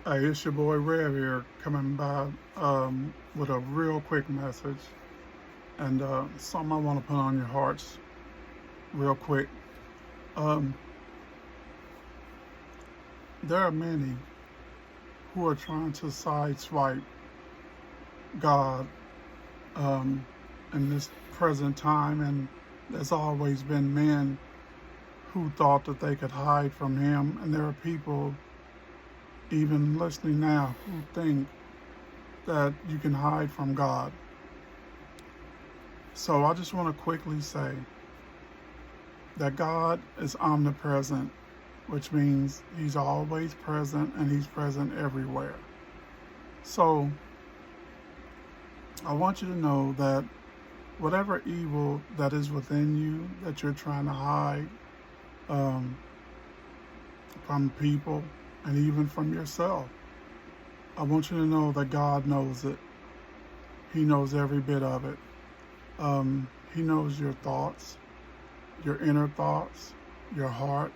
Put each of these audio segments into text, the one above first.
Hey, it's your boy Rev here coming by with a real quick message and something I want to put on your hearts real quick. Um, there are many who are trying to sideswipe God in this present time, and there's always been men who thought that they could hide from Him, and there are people even listening now who think that you can hide from God. So I just want to quickly say that God is omnipresent, which means He's always present and He's present everywhere. So I want you to know that whatever evil that is within you that you're trying to hide um, from people and even from yourself, I want you to know that God knows it. He knows every bit of it. He knows your thoughts, your inner thoughts, your heart,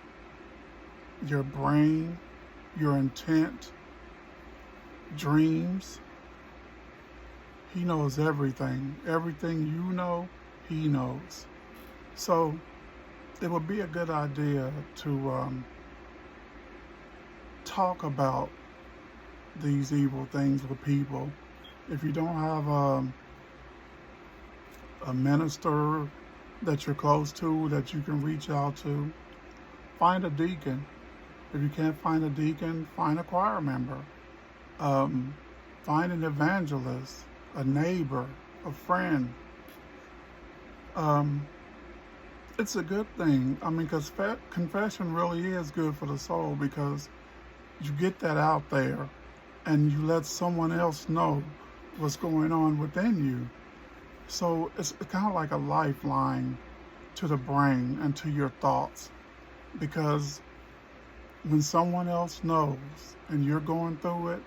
your brain, your intent, dreams. He knows everything. Everything you know, He knows. So it would be a good idea to talk about these evil things with people. If you don't have a minister that you're close to that you can reach out to, find a deacon. If you can't find a deacon, find a choir member. Find an evangelist, a neighbor, a friend. Um, it's a good thing. I mean, because confession really is good for the soul, because you get that out there and you let someone else know what's going on within you. So it's kind of like a lifeline to the brain and to your thoughts, because when someone else knows and you're going through it,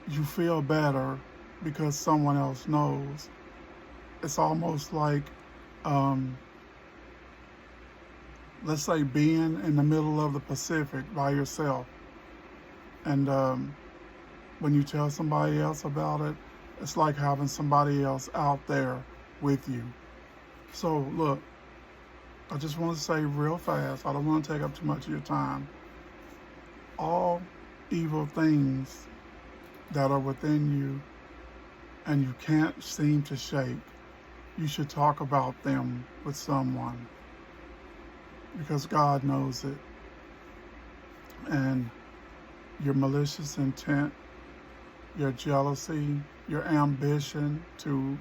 you feel better because someone else knows. It's almost like, um, let's say, being in the middle of the Pacific by yourself. And when you tell somebody else about it, it's like having somebody else out there with you. So, look, I just want to say real fast, I don't want to take up too much of your time. All evil things that are within you and you can't seem to shake, you should talk about them with someone, because God knows it. And your malicious intent, your jealousy, your ambition to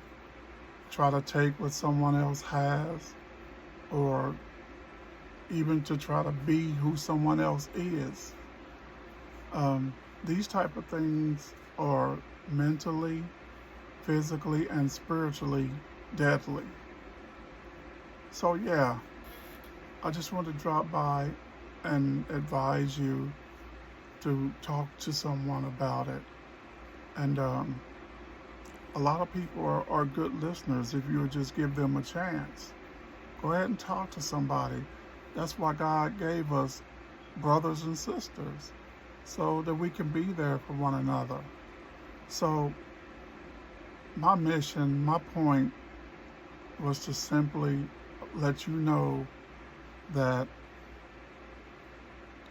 try to take what someone else has, or even to try to be who someone else is. These type of things are mentally, physically, and spiritually deadly. So yeah, I just want to drop by and advise you to talk to someone about it. And a lot of people are good listeners if you would just give them a chance. Go ahead and talk to somebody. That's why God gave us brothers and sisters, so that we can be there for one another. So my mission, my point was to simply let you know that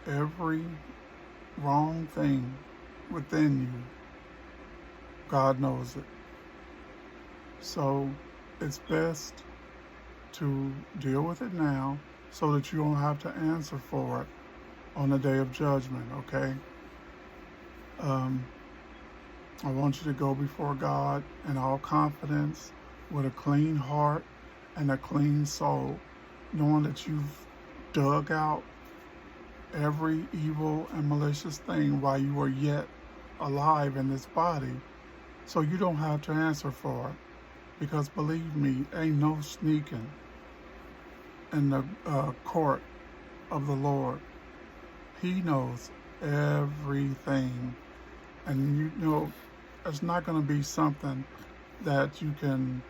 every wrong thing within you, God knows it. So it's best to deal with it now so that you don't have to answer for it on the day of judgment, okay? I want you to go before God in all confidence with a clean heart and a clean soul, knowing that you've dug out every evil and malicious thing while you are yet alive in this body, so you don't have to answer for it. Because believe me, ain't no sneaking in the court of the Lord. He knows everything. And you know, it's not going to be something that you can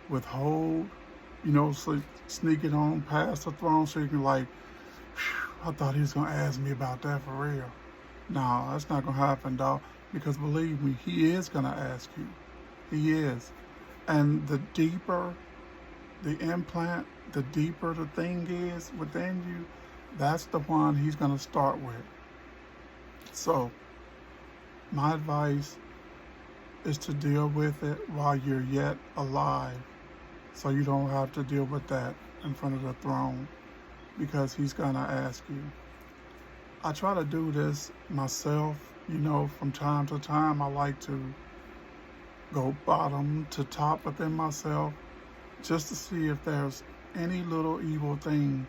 withhold, so sneak it on past the throne so you can, like, I thought he was going to ask me about that for real. No, that's not going to happen, dog. Because believe me, he is going to ask you. He is. And the deeper the implant, the deeper the thing is within you, that's the one he's going to start with. So, my advice is to deal with it while you're yet alive, so you don't have to deal with that in front of the throne, because he's going to ask you. I try to do this myself, from time to time. I like to go bottom to top within myself, just to see if there's any little evil thing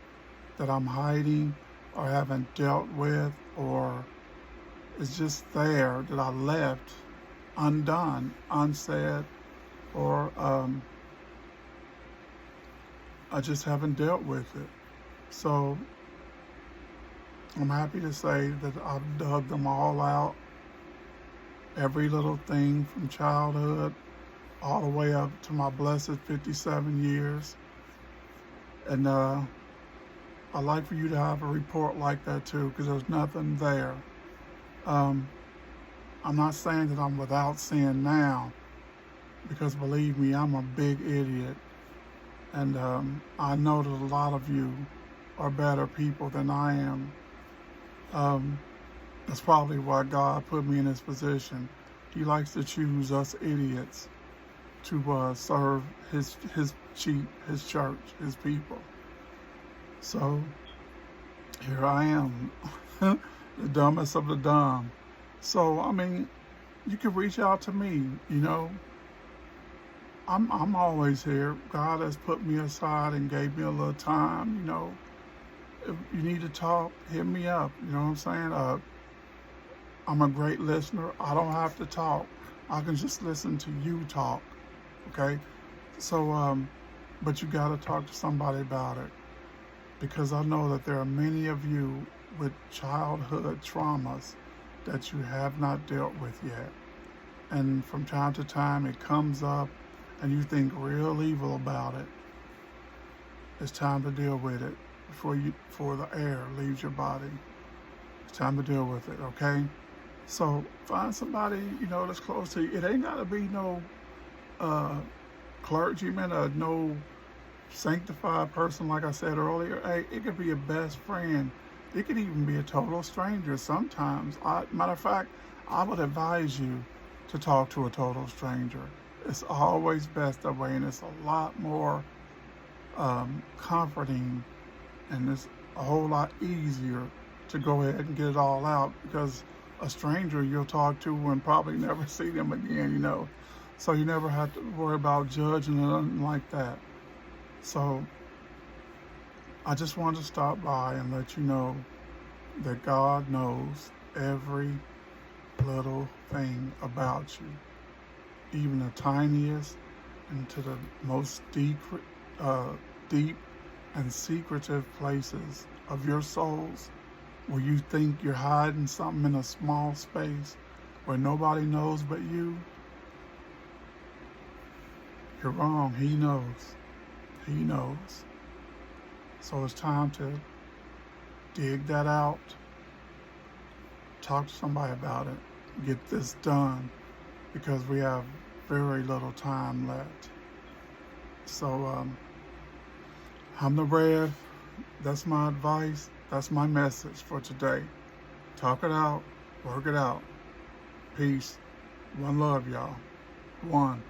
that I'm hiding or haven't dealt with, or is just there that I left undone, unsaid, or I just haven't dealt with it. So I'm happy to say that I've dug them all out, every little thing from childhood all the way up to my blessed 57 years. And I'd like for you to have a report like that too, because there's nothing there. I'm not saying that I'm without sin now, because believe me, I'm a big idiot. And I know that a lot of you are better people than I am. That's probably why God put me in this position. He likes to choose us idiots to serve his sheep, his church, his people. So here I am, the dumbest of the dumb. So I mean, you can reach out to me. I'm always here. God has put me aside and gave me a little time. If you need to talk, hit me up. You know what I'm saying? I'm a great listener. I don't have to talk. I can just listen to you talk. Okay? So, but you got to talk to somebody about it, because I know that there are many of you with childhood traumas that you have not dealt with yet. And from time to time it comes up and you think real evil about it. It's time to deal with it before the air leaves your body. It's time to deal with it, okay? So find somebody, that's close to you. It ain't gotta be no clergyman or no sanctified person, like I said earlier. Hey, it could be a best friend. It could even be a total stranger sometimes. Matter of fact, I would advise you to talk to a total stranger. It's always best that way, and it's a lot more comforting, and it's a whole lot easier to go ahead and get it all out, because a stranger you'll talk to and probably never see them again, So you never have to worry about judging or nothing like that. So I just wanted to stop by and let you know that God knows every little thing about you, even the tiniest and to the most deep and secretive places of your souls, where you think you're hiding something in a small space where nobody knows but you. You're wrong. He knows. He knows. So it's time to dig that out. Talk to somebody about it. Get this done, because we have very little time left. So I'm the Rev. That's my advice. That's my message for today. Talk it out. Work it out. Peace. One love, y'all. One.